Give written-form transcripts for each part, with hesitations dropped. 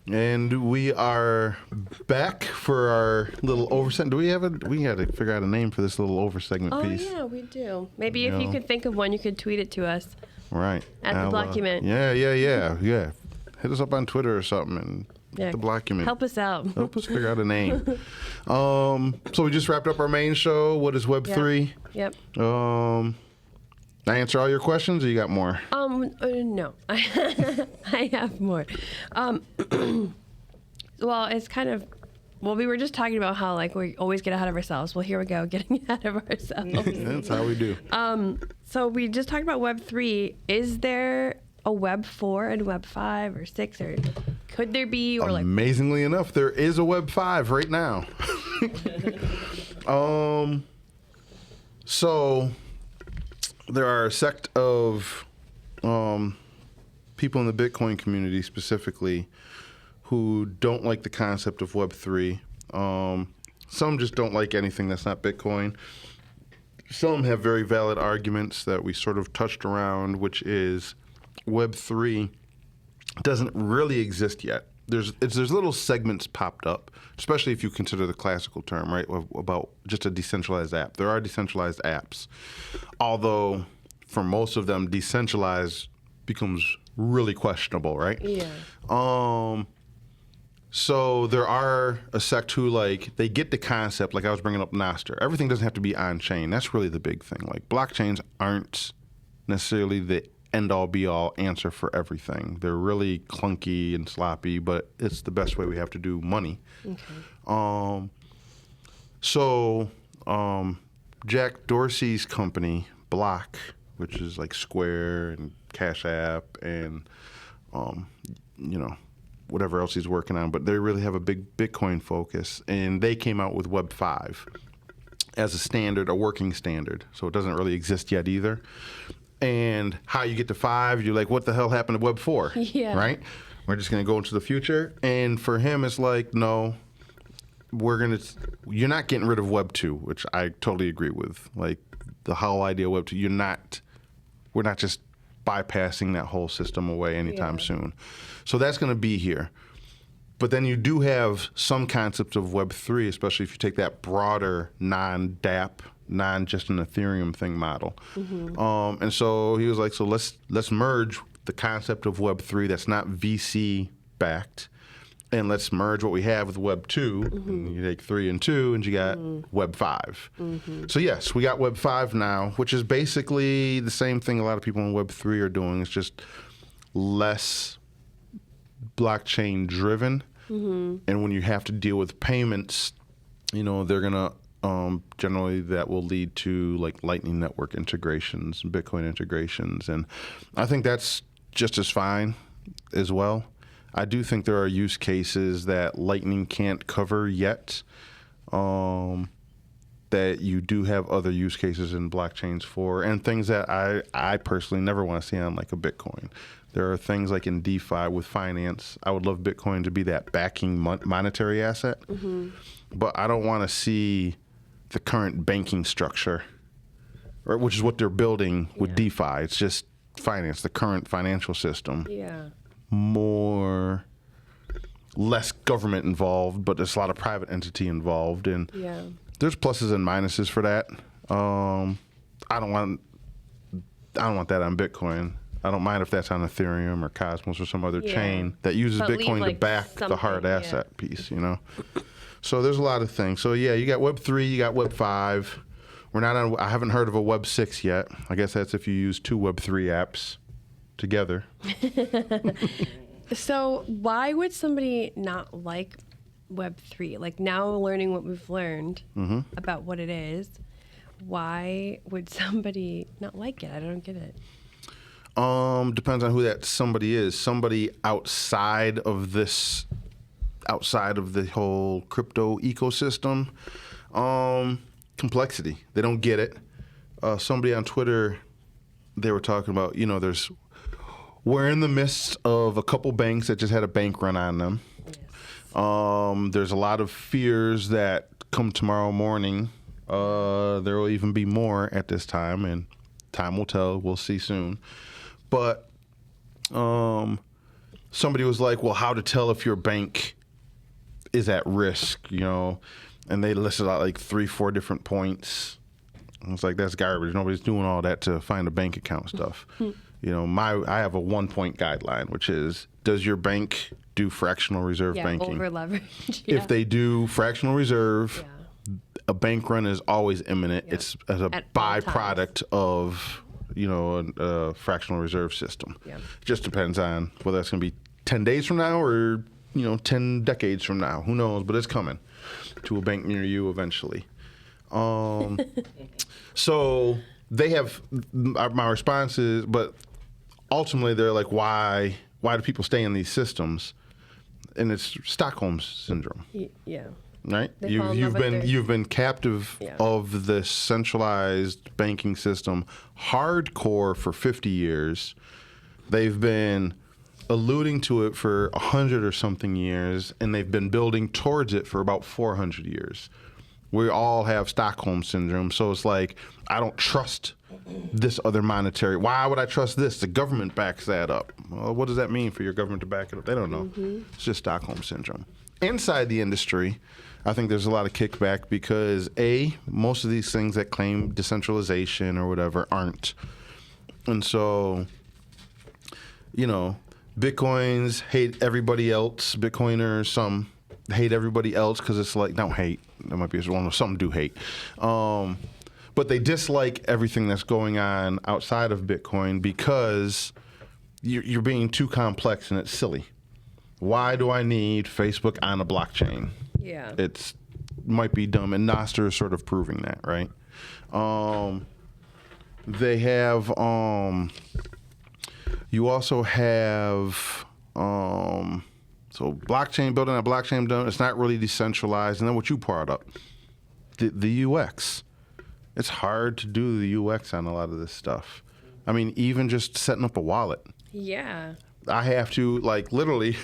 And we are back for our little oversegment. We had to figure out a name for this little oversegment piece. Oh, yeah, we do. Maybe if you could think of one, you could tweet it to us. Right. At the Blockument. Yeah. Hit us up on Twitter or something and the Blockument. Help us out. Help us figure out a name. So we just wrapped up our main show. What is Web3? Yep. I answer all your questions, or you got more? No. I have more. Well, it's kind of, we were just talking about how, like, we always get ahead of ourselves. Well, here we go, getting ahead of ourselves. That's how we do. So we just talked about Web3. Is there a Web 4 and Web 5 or 6, or could there be? Or Amazingly enough, there is a Web 5 right now. So there are a sect of people in the Bitcoin community specifically who don't like the concept of Web3. Some just don't like anything that's not Bitcoin. Some have very valid arguments that we sort of touched around, which is Web3 doesn't really exist yet. There's little segments popped up, especially if you consider the classical term, right, about just a decentralized app. There are decentralized apps, although for most of them, decentralized becomes really questionable, right? Yeah. So there are a sect who, like, they get the concept, like I was bringing up Nostr. Everything doesn't have to be on-chain. That's really the big thing. Like, blockchains aren't necessarily the end-all, be-all answer for everything. They're really clunky and sloppy, but it's the best way we have to do money. Okay. So Jack Dorsey's company, Block, which is like Square and Cash App and, whatever else he's working on, but they really have a big Bitcoin focus, and they came out with Web 5 as a standard, a working standard. So it doesn't really exist yet either. And how you get to 5, you're like, what the hell happened to Web 4? Yeah. Right? We're just going to go into the future. And for him, it's like, no, you're not getting rid of Web 2, which I totally agree with. Like, the whole idea of Web 2, we're not just bypassing that whole system away anytime soon. So that's going to be here. But then you do have some concepts of Web 3, especially if you take that broader non-DApp, just an Ethereum thing model. And so he was like, so let's merge the concept of Web 3 that's not VC backed, and let's merge what we have with Web 2. And you take 3 and 2, and you got Web 5. So yes, we got Web 5 now, which is basically the same thing a lot of people in Web 3 are doing. It's just less blockchain driven. And when you have to deal with payments, they're gonna generally that will lead to like Lightning Network integrations and Bitcoin integrations, and I think that's just as fine as well. I do think there are use cases that Lightning can't cover yet, that you do have other use cases in blockchains for, and things that I personally never want to see on like a Bitcoin. There are things like in DeFi with finance. I would love Bitcoin to be that backing monetary asset, but I don't want to see the current banking structure, or which is what they're building with DeFi. It's just finance, the current financial system. Yeah. Less government involved, but there's a lot of private entity involved, and there's pluses and minuses for that. I don't want that on Bitcoin. I don't mind if that's on Ethereum or Cosmos or some other chain that uses Bitcoin to back the hard asset piece, So there's a lot of things. So yeah, you got Web 3, you got Web 5. I haven't heard of a Web 6 yet. I guess that's if you use 2 Web 3 apps together. So why would somebody not like Web 3? Like, now learning what we've learned about what it is, why would somebody not like it? I don't get it. Depends on who that somebody is. Somebody outside of the whole crypto ecosystem. Complexity. They don't get it. Somebody on Twitter, they were talking about, we're in the midst of a couple banks that just had a bank run on them. Yes. There's a lot of fears that come tomorrow morning, there will even be more at this time, and time will tell. We'll see soon. But somebody was like, well, how to tell if your bank is at risk, and they listed out like 3-4 different points. I was like, that's garbage. Nobody's doing all that to find a bank account stuff. I have a 1-point guideline, which is, does your bank do fractional reserve banking? Over leverage. If they do fractional reserve, a bank run is always imminent. It's as a byproduct of, a fractional reserve system. It just depends on whether that's going to be 10 days from now or, 10 decades from now. Who knows? But it's coming to a bank near you eventually. So they have, my response is, but ultimately they're like, why do people stay in these systems? And it's Stockholm syndrome. Yeah. Right? You've been captive of this centralized banking system hardcore for 50 years. They've been alluding to it for 100 or something years, and they've been building towards it for about 400 years. We all have Stockholm syndrome, so it's like, I don't trust this other monetary. Why would I trust this? The government backs that up. Well, what does that mean for your government to back it up? They don't know. It's just Stockholm syndrome. Inside the industry, I think there's a lot of kickback because, most of these things that claim decentralization or whatever aren't. And so, Bitcoins hate everybody else. Bitcoiners, some hate everybody else because it's like, don't hate. That might be one of some do hate. But they dislike everything that's going on outside of Bitcoin because you're being too complex and it's silly. Why do I need Facebook on a blockchain? Yeah. It might be dumb, and Nostr is sort of proving that, right? They have, you also have, so blockchain, building a blockchain, it's not really decentralized. And then what you brought up, the UX. It's hard to do the UX on a lot of this stuff. I mean, even just setting up a wallet. Yeah. I have to, literally,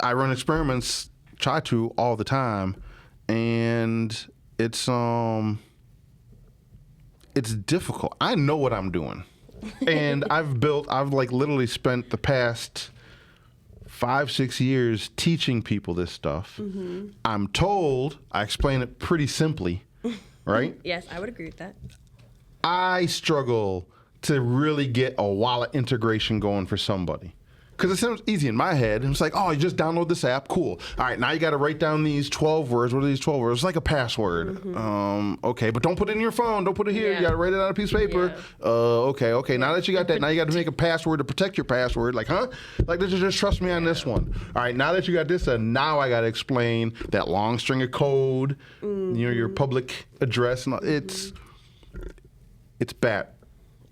I run experiments, try to all the time, and it's difficult. I know what I'm doing. And I've literally spent the past 5-6 years teaching people this stuff. I'm told I explain it pretty simply, right? Yes, I would agree with that. I struggle to really get a wallet integration going for somebody. Because it sounds easy in my head. It's like, oh, you just download this app. Cool. All right, now you got to write down these 12 words. What are these 12 words? It's like a password. Okay, but don't put it in your phone. Don't put it here. You got to write it on a piece of paper. Okay. Now that you got that, now you got to make a password to protect your password. Like, huh? Like, just trust me on this one. All right, now that you got this, now I got to explain that long string of code, your public address. And it's bad.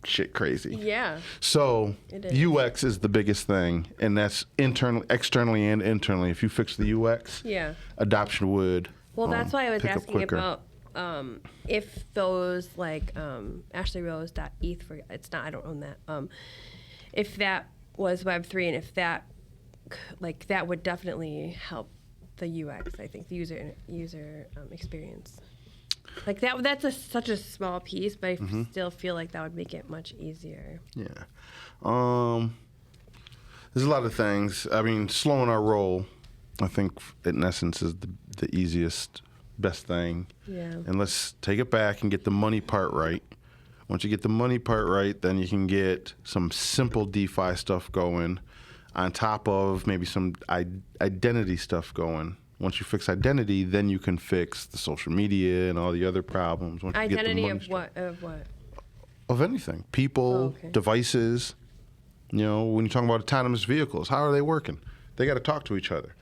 Shit crazy. Yeah. So UX is the biggest thing, and that's externally and internally. If you fix the UX, adoption would. Well, that's why I was asking about if those AshleyRose.eth, it's not, I don't own that. If that was Web3, and if that that would definitely help the UX. I think the user experience. That's such a small piece, but I still feel like that would make it much easier. Yeah. There's a lot of things. I mean, slowing our roll, I think, in essence, is the easiest, best thing. Yeah. And let's take it back and get the money part right. Once you get the money part right, then you can get some simple DeFi stuff going on top of maybe some identity stuff going. Once you fix identity, then you can fix the social media and all the other problems. Once identity you get the money of what? Of anything. People, devices. When you talk about autonomous vehicles, how are they working? They got to talk to each other.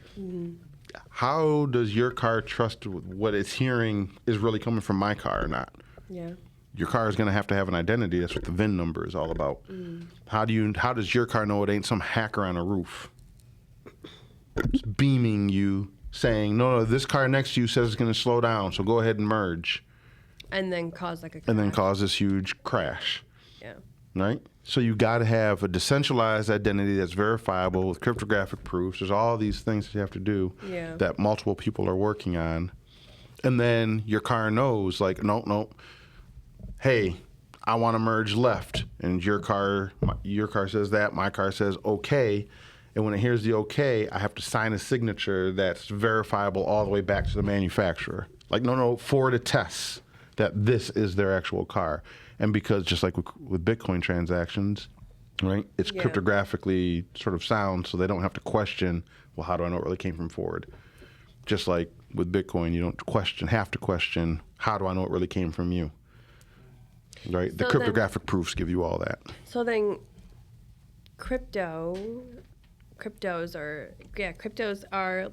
How does your car trust what it's hearing is really coming from my car or not? Yeah. Your car is going to have an identity. That's what the VIN number is all about. How does your car know it ain't some hacker on a roof beaming you, saying, no, this car next to you says it's going to slow down, so go ahead and merge. And then cause a crash. And then cause this huge crash. Yeah. Right? So you got to have a decentralized identity that's verifiable with cryptographic proofs. There's all these things that you have to do that multiple people are working on. And then your car knows, no, hey, I want to merge left. And your car says that, my car says okay. And when it hears the okay, I have to sign a signature that's verifiable all the way back to the manufacturer. Like, no, Ford attests that this is their actual car. And because just like with Bitcoin transactions, right, it's cryptographically sort of sound, so they don't have to question, well, how do I know it really came from Ford? Just like with Bitcoin, you don't have to question, how do I know it really came from you? Right? So the cryptographic proofs give you all that. So then cryptos are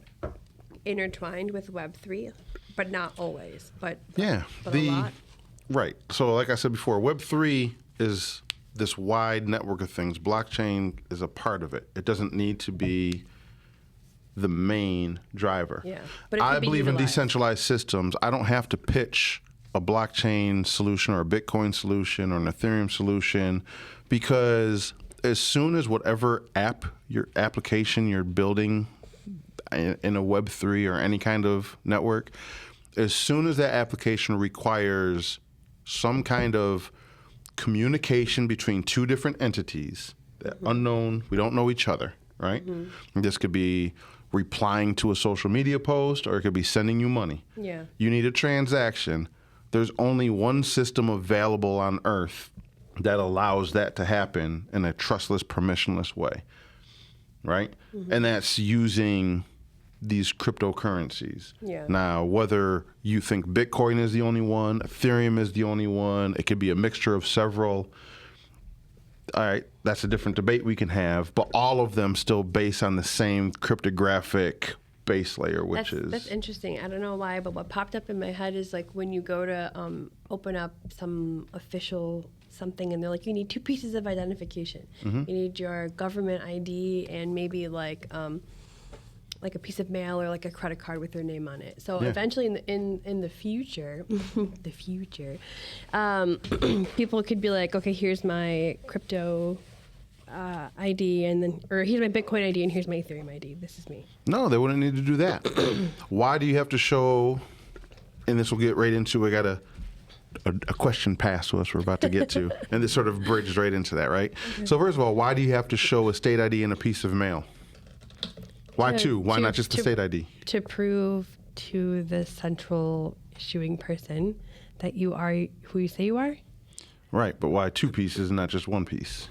intertwined with Web3, but not always, but a lot. Right. So like I said before, Web3 is this wide network of things. Blockchain is a part of it. It doesn't need to be the main driver. Yeah, but I believe in decentralized systems. I don't have to pitch a blockchain solution or a Bitcoin solution or an Ethereum solution, because as soon as whatever application you're building in a Web3 or any kind of network, as soon as that application requires some kind of communication between two different entities, that unknown, we don't know each other, right? Mm-hmm. This could be replying to a social media post, or it could be sending you money. Yeah. You need a transaction. There's only one system available on Earth that allows that to happen in a trustless, permissionless way, right? Mm-hmm. And that's using these cryptocurrencies. Yeah. Now, whether you think Bitcoin is the only one, Ethereum is the only one, it could be a mixture of several. All right, that's a different debate we can have, but all of them still based on the same cryptographic base layer, that's interesting. I don't know why, but what popped up in my head is like when you go to open up some official something, and they're like, you need 2 pieces of identification. Mm-hmm. You need your government ID and maybe like a piece of mail or like a credit card with your name on it. So eventually in the future, people could be like, okay, here's my crypto ID, or here's my Bitcoin ID, and here's my Ethereum ID. This is me. No, they wouldn't need to do that. Why do you have to show, and this will get right into, I got a question passed to us we're about to get to, and this sort of bridges right into that, right? Okay. So first of all, why do you have to show a state ID and a piece of mail? Why two? Why not just the state ID? To prove to the central issuing person that you are who you say you are. Right, but why 2 pieces and not just 1 piece?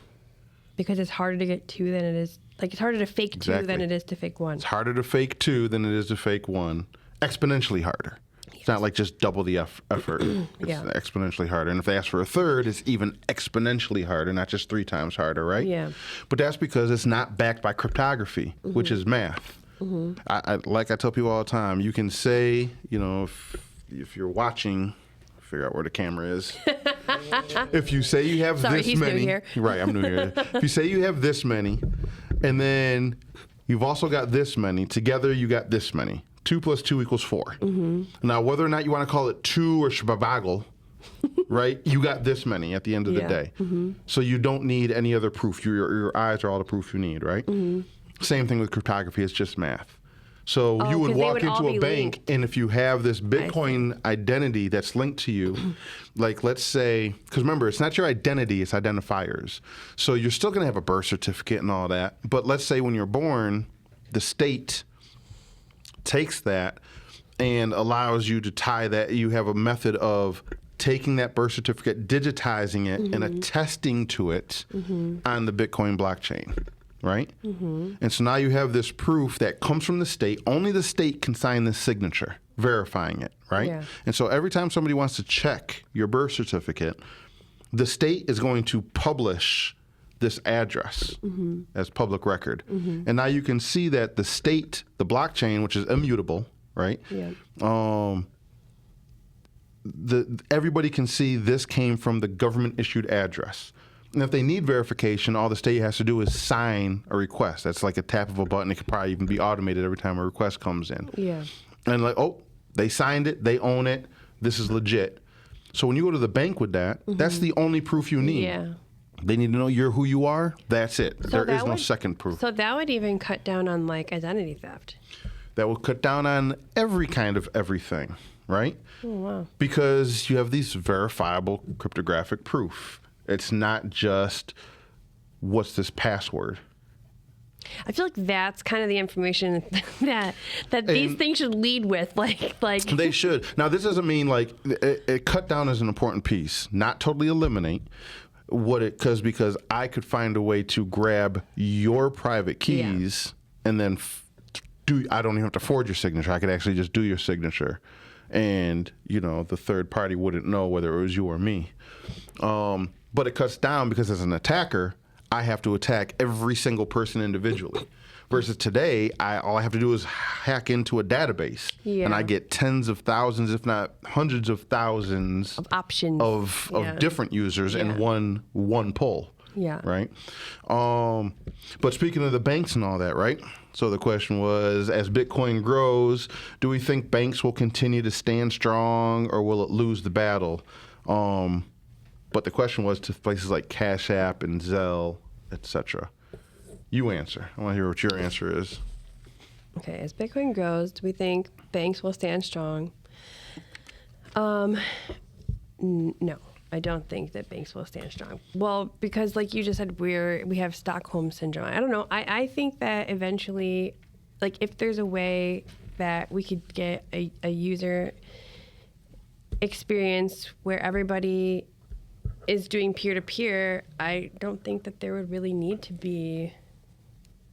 Because it's harder to get 2 than it is. Like, it's harder to fake 2 than it is to fake 1. It's harder to fake 2 than it is to fake 1. Exponentially harder. It's not like just double the effort. It's exponentially harder. And if they ask for a third, it's even exponentially harder, not just 3 times harder, right? Yeah. But that's because it's not backed by cryptography, which is math. Mm-hmm. I like I tell people all the time, you can say, if you're watching, figure out where the camera is. If you say you have this many. New here. Right, I'm new here. If you say you have this many, and then you've also got this many, together you got this many. 2 plus 2 equals 4. Mm-hmm. Now, whether or not you want to call it 2 or shababaggle, right? You got this many at the end of the day. Mm-hmm. So you don't need any other proof. Your eyes are all the proof you need, right? Mm-hmm. Same thing with cryptography. It's just math. So you would walk into a bank, linked. And if you have this Bitcoin identity that's linked to you, like let's say, because remember, it's not your identity, it's identifiers. So you're still going to have a birth certificate and all that. But let's say when you're born, the state takes that and allows you to tie that. You have a method of taking that birth certificate, digitizing it, and attesting to it on the Bitcoin blockchain, right? Mm-hmm. And so now you have this proof that comes from the state. Only the state can sign this signature, verifying it, right? Yeah. And so every time somebody wants to check your birth certificate, the state is going to publish this address as public record. Mm-hmm. And now you can see that the state, the blockchain, which is immutable, right? Yeah. Everybody can see this came from the government issued address. And if they need verification, all the state has to do is sign a request. That's like a tap of a button. It could probably even be automated every time a request comes in. Yeah. And like, oh, they signed it, they own it, this is legit. So when you go to the bank with that, that's the only proof you need. Yeah. They need to know you're who you are. That's it. So there is no second proof. So that would even cut down on like identity theft. That will cut down on every kind of everything, right? Oh, wow. Because you have these verifiable cryptographic proof. It's not just, what's this password? I feel like that's kind of the information that these things should lead with, like They should. Now, this doesn't mean like it cut down is an important piece, not totally eliminate because I could find a way to grab your private keys and then I don't even have to forge your signature. I could actually just do your signature, and the third party wouldn't know whether it was you or me. But it cuts down because as an attacker, I have to attack every single person individually. Versus today, all I have to do is hack into a database, and I get tens of thousands, if not hundreds of thousands, of options of different users in one pull. Yeah. Right. But speaking of the banks and all that, right? So the question was, as Bitcoin grows, do we think banks will continue to stand strong, or will it lose the battle? But the question was to places like Cash App and Zelle, etc. You answer. I want to hear what your answer is. Okay, as Bitcoin grows, do we think banks will stand strong? No, I don't think that banks will stand strong. Well, because like you just said, we have Stockholm syndrome. I don't know. I think that eventually, like if there's a way that we could get a user experience where everybody is doing peer-to-peer, I don't think that there would really need to be,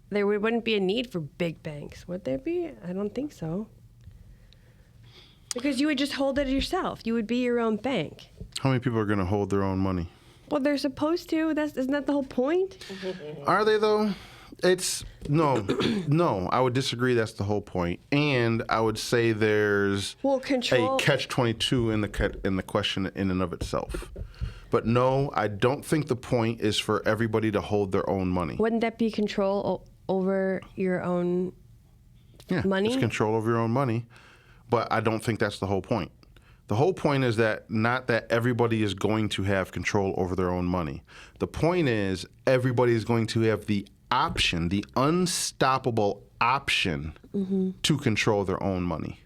wouldn't be a need for big banks. Would there be? I don't think so. Because you would just hold it yourself. You would be your own bank. How many people are going to hold their own money? Well, they're supposed to. Isn't that the whole point? Are they, though? No, I would disagree. That's the whole point. And I would say there's a catch-22 in the question in and of itself. But no, I don't think the point is for everybody to hold their own money. Wouldn't that be control over your own money? It's control over your own money. But I don't think that's the whole point. The whole point is that not that everybody is going to have control over their own money. The point is everybody is going to have the option, the unstoppable option to control their own money.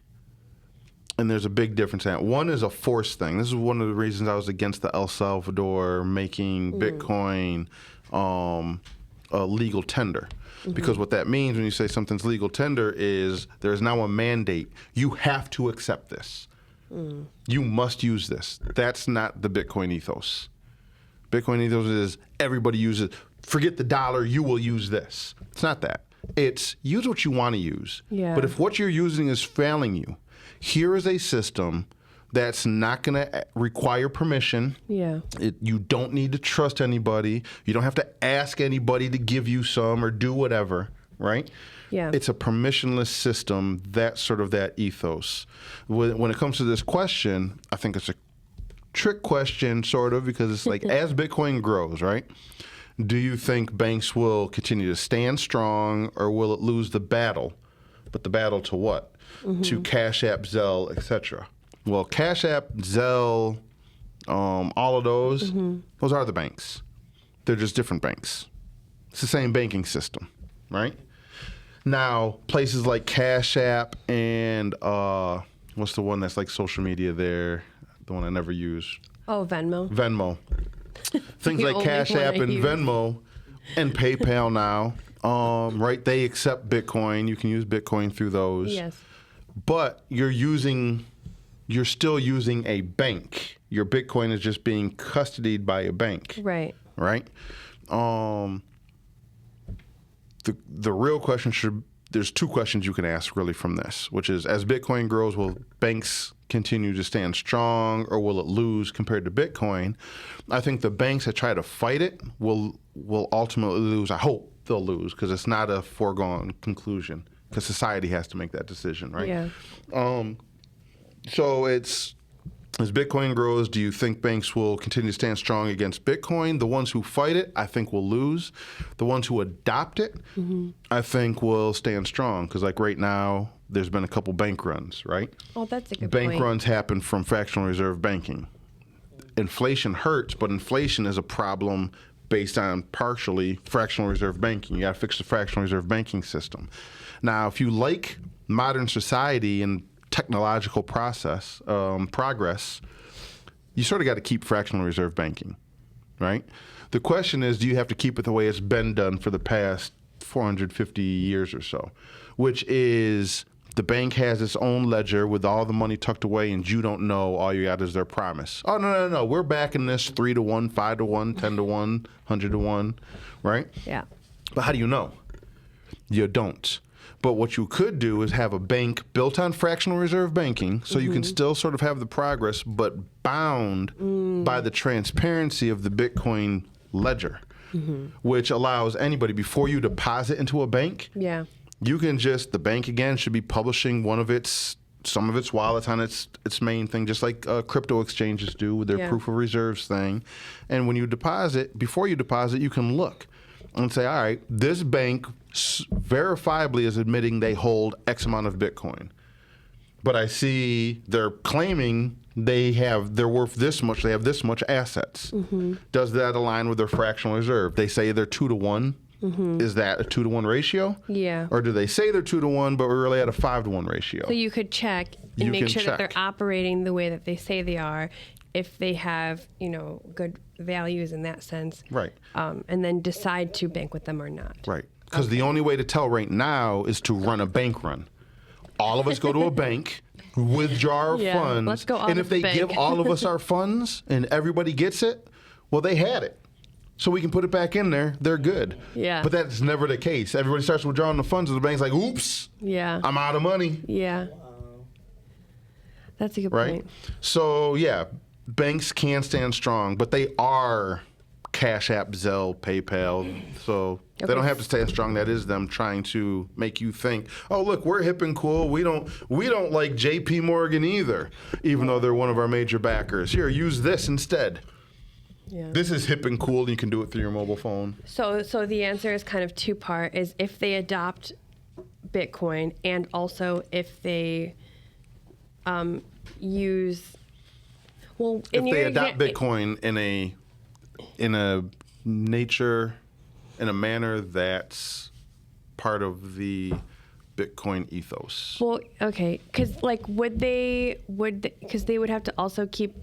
And there's a big difference in that. One is a force thing. This is one of the reasons I was against the El Salvador making Bitcoin a legal tender. Because what that means when you say something's legal tender is there's now a mandate. You have to accept this. You must use this. That's not the Bitcoin ethos. Bitcoin ethos is everybody uses, forget the dollar, you will use this. It's not that. It's use what you want to use. Yeah. But if what you're using is failing you, here is a system that's not going to require permission. Yeah. You don't need to trust anybody. You don't have to ask anybody to give you some or do whatever, right? Yeah. It's a permissionless system, that's sort of that ethos. When it comes to this question, I think it's a trick question, sort of, because it's like, as Bitcoin grows, right? Do you think banks will continue to stand strong, or will it lose the battle? But the battle to what? To Cash App, Zelle, etc. Well, Cash App, Zelle, all of those are the banks. They're just different banks. It's the same banking system, right? Now, places like Cash App and what's the one that's like social media there? The one I never use. Oh, Venmo. Things like Cash App and Venmo and PayPal now, right? They accept Bitcoin. You can use Bitcoin through those. Yes. But you're still using a bank. Your Bitcoin is just being custodied by a bank. Right. Right? The real question there's two questions you can ask really from this, which is, as Bitcoin grows, will banks continue to stand strong, or will it lose compared to Bitcoin? I think the banks that try to fight it will ultimately lose. I hope they'll lose, because it's not a foregone conclusion, because society has to make that decision, right? Yeah. So as Bitcoin grows, do you think banks will continue to stand strong against Bitcoin? The ones who fight it, I think, will lose. The ones who adopt it, I think, will stand strong, because like right now, there's been a couple bank runs, right? Oh, that's a good point. Bank point. runs happen from fractional reserve banking. Inflation hurts, but inflation is a problem based on partially fractional reserve banking. You got to fix the fractional reserve banking system. Now, if you like modern society and technological progress, you sort of got to keep fractional reserve banking, right? The question is, do you have to keep it the way it's been done for the past 450 years or so, which is the bank has its own ledger with all the money tucked away, and you don't know. All you got is their promise. Oh, no. We're backing this 3 to 1, 5 to 1, 10 to 1, 100 to 1, right? Yeah. But how do you know? You don't. But what you could do is have a bank built on fractional reserve banking, so you can still sort of have the progress, but bound by the transparency of the Bitcoin ledger, which allows anybody, before you deposit into a bank, you can just, the bank again should be publishing some of its wallets on its main thing, just like crypto exchanges do with their proof of reserves thing. And when you deposit, before you deposit, you can look and say, all right, this bank verifiably is admitting they hold X amount of Bitcoin. But I see they're claiming they're worth this much, they have this much assets. Does that align with their fractional reserve? They say they're 2 to 1. Is that a 2 to 1 ratio? Yeah. Or do they say they're 2 to 1, but we're really at a 5 to 1 ratio? So you could check and make sure that they're operating the way that they say they are, if they have, good values in that sense. Right. And then decide to bank with them or not. Right. Because the only way to tell right now is to run a bank run. All of us go to a bank, withdraw our funds. Let's go and if they give all of us our funds and everybody gets it, well, they had it. So we can put it back in there. They're good. Yeah. But that's never the case. Everybody starts withdrawing the funds and the bank's like, oops. Yeah. I'm out of money. Yeah. That's a good Right? point. So, yeah, banks can stand strong, but they are Cash App, Zelle, PayPal. So they don't have to stand strong. That is them trying to make you think, oh, look, we're hip and cool. We don't like JP Morgan either, even though they're one of our major backers. Here, use this instead. Yeah. This is hip and cool. You can do it through your mobile phone. So the answer is kind of two-part, is if they adopt Bitcoin and also if they use, well, If they adopt Bitcoin in a manner that's part of the Bitcoin ethos. Well, okay, because because they would have to also keep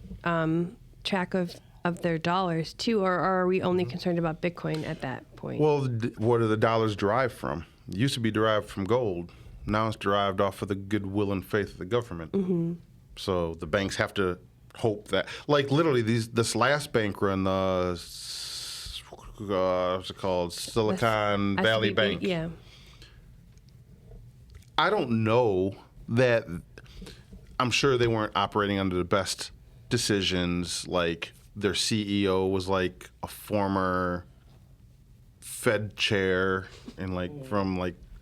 track of their dollars too, or are we only concerned about Bitcoin at that point? Well, what are the dollars derived from? It used to be derived from gold. Now it's derived off of the goodwill and faith of the government. So the banks have to hope that, like literally this last bank run, what's it called? Silicon Valley Bank. Yeah. I don't know that, I'm sure they weren't operating under the best decisions. Like their CEO was like a former Fed chair and from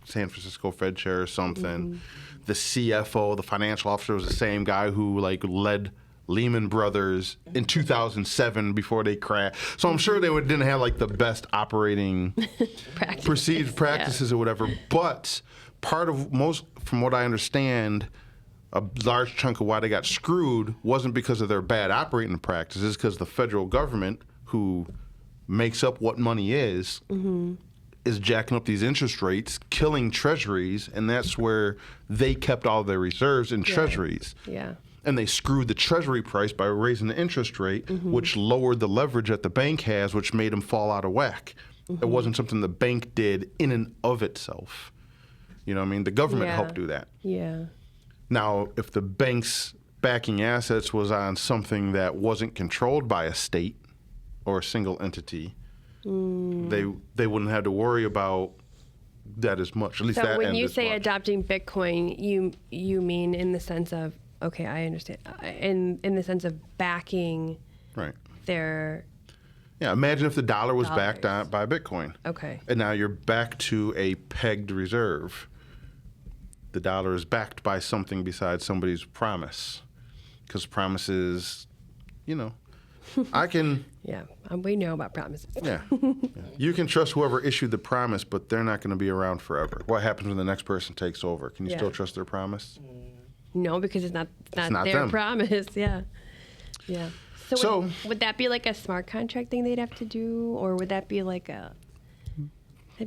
San Francisco Fed chair or something. The CFO, the financial officer, was the same guy who led Lehman Brothers in 2007 before they crashed. So I'm sure they didn't have the best operating perceived practices or whatever. But from what I understand, a large chunk of why they got screwed wasn't because of their bad operating practices, because the federal government, who makes up what money is jacking up these interest rates, killing treasuries, and that's where they kept all their reserves in treasuries. Yeah. And they screwed the treasury price by raising the interest rate, which lowered the leverage that the bank has, which made them fall out of whack. It wasn't something the bank did in and of itself. You know what I mean? The government helped do that. Yeah. Now, if the bank's backing assets was on something that wasn't controlled by a state or a single entity, they wouldn't have to worry about that as much. At least that. So when you say much. adopting Bitcoin, you mean in the sense of, okay, I understand, in the sense of backing their. Yeah, imagine if the dollar was backed by Bitcoin. Okay. And now you're back to a pegged reserve. The dollar is backed by something besides somebody's promise. Because promises, I can... Yeah, we know about promises. Yeah. You can trust whoever issued the promise, but they're not going to be around forever. What happens when the next person takes over? Can you still trust their promise? No, because it's not their them. promise. Yeah. Yeah. So would that be a smart contract thing they'd have to do, or would that be a...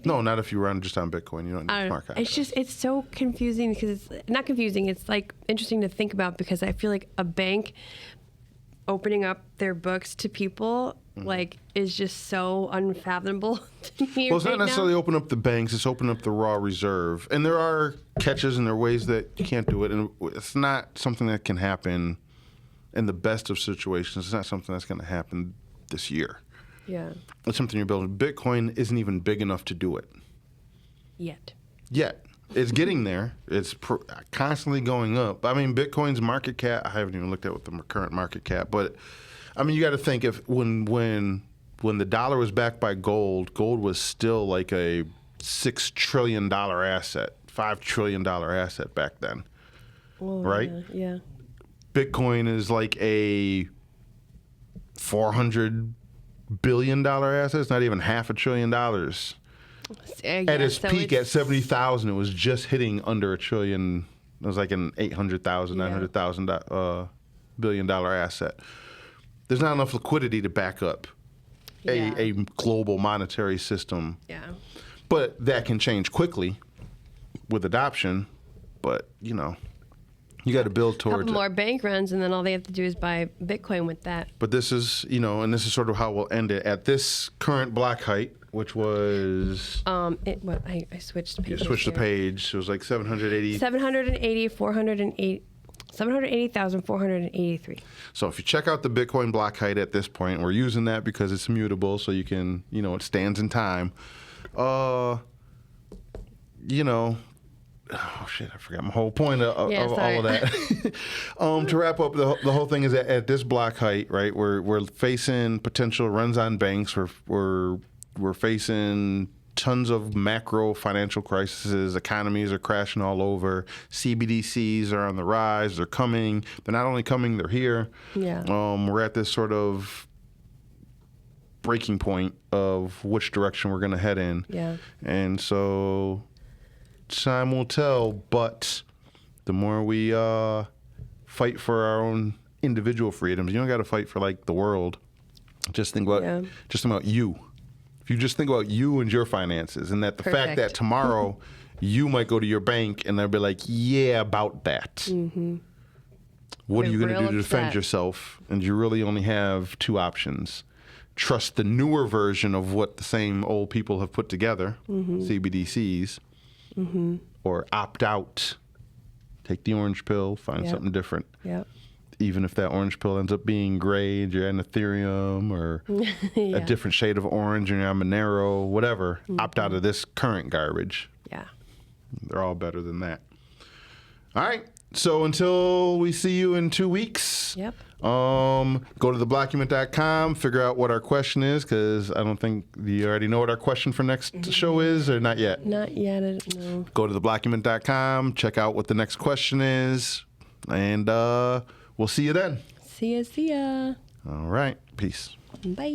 No, not if you run just on Bitcoin. You don't need smart contracts. It's so confusing because it's not confusing. It's interesting to think about, because I feel like a bank opening up their books to people like is just so unfathomable to me. Well, it's right not now. necessarily open up the banks, it's open up the raw reserve. And there are catches and there are ways that you can't do it. And it's not something that can happen in the best of situations. It's not something that's going to happen this year. Yeah. It's something you're building. Bitcoin isn't even big enough to do it Yet. yet. It's getting there. It's constantly going up. I mean, Bitcoin's market cap, I haven't even looked at what the current market cap, but I mean, you got to think if when the dollar was backed by gold, gold was still like a $6 trillion asset, $5 trillion asset back then, Well, right? Yeah. Bitcoin is like a $400 billion asset. It's not even $500 billion. At its peak at 70,000, it was just hitting under $1 trillion. It was like an 800,000, Yeah. 900,000 billion dollar asset. There's not enough liquidity to back up Yeah. a global monetary system. Yeah. But that can change quickly with adoption. But, you know, you got to build towards Couple it. more bank runs, and then all they have to do is buy Bitcoin with that. But this is, you know, and this is sort of how we'll end it. At this current block height, which was, I switched pages. switch the here. page, it was like 780. 780,483. So if you check out the Bitcoin block height at this point, we're using that because it's immutable, so you can, you know, it stands in time. You know, oh shit, I forgot my whole point of all of that. To wrap up, the whole thing is that at this block height, right, we're facing potential runs on banks. We're facing tons of macro financial crises. Economies are crashing all over. CBDCs are on the rise. They're coming. They're not only coming, they're here. Yeah. We're at this sort of breaking point of which direction we're going to head in. Yeah. And so time will tell, but the more we fight for our own individual freedoms, you don't got to fight for like the world. Just think about you. If you just think about you and your finances, and that the fact Perfect. that tomorrow you might go to your bank and they'll be like, yeah, about that. Mm-hmm. What are you going to do to defend upset. yourself? And you really only have two options. Trust the newer version of what the same old people have put together, CBDCs, or opt out. Take the orange pill, find Yep. something different. Yep. Even if that orange pill ends up being gray and you're on Ethereum, or a different shade of orange and you're on Monero, whatever, opt out of this current garbage. Yeah. They're all better than that. All right. So until we see you in 2 weeks, Yep. go to theblockument.com, figure out what our question is, because I don't think you already know what our question for next show is, or not yet. Not yet. No. Go to theblockument.com, check out what the next question is, and we'll see you then. See ya. All right. Peace. Bye.